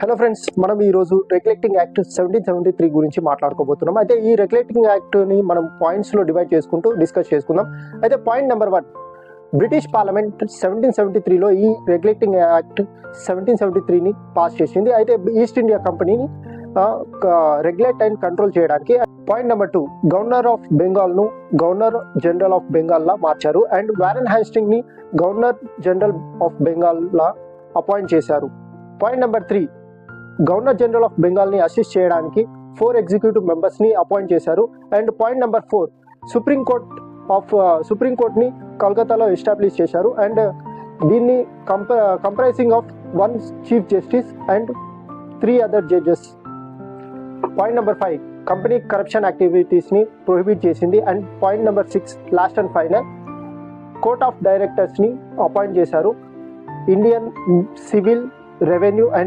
Hello friends, మనం ఈరోజు regulating act 1773 గురించి మాట్లాడుకోబోతున్నాం. అయితే ఈ రెగ్యులేటింగ్ యాక్ట్ని మనం పాయింట్స్లో డివైడ్ చేసుకుంటూ డిస్కస్ చేసుకుందాం. అయితే పాయింట్ నెంబర్ 1, బ్రిటిష్ పార్లమెంట్ 1773లో ఈ రెగ్యులేటింగ్ యాక్ట్ 1773ని పాస్ చేసింది. అయితే ఈస్ట్ ఇండియా కంపెనీని రెగ్యులేట్ అండ్ కంట్రోల్ చేయడానికి. పాయింట్ నెంబర్ 2, గవర్నర్ ఆఫ్ బెంగాల్ను గవర్నర్ జనరల్ ఆఫ్ బెంగాల్లా మార్చారు అండ్ వారెన్ హ్యాస్టింగ్ని గవర్నర్ జనరల్ ఆఫ్ బెంగాల్లా అపాయింట్ చేశారు. Point number 3, governor general of బెంగాల్ని అసిస్ట్ చేయడానికి 4 ఎగ్జిక్యూటివ్ మెంబర్స్ని అపాయింట్ చేశారు. అండ్ పాయింట్ నెంబర్ 4, సుప్రీంకోర్ట్ని కలకత్తాలో ఎస్టాబ్లిష్ చేశారు అండ్ దీన్ని comprising of 1 chief justice and 3 other judges. Point number 5, company corruption యాక్టివిటీస్ని ప్రొహిబిట్ చేసింది. And point number 6, last and final, court of డైరెక్టర్స్ని అపాయింట్ చేశారు. Indian civil, revenue and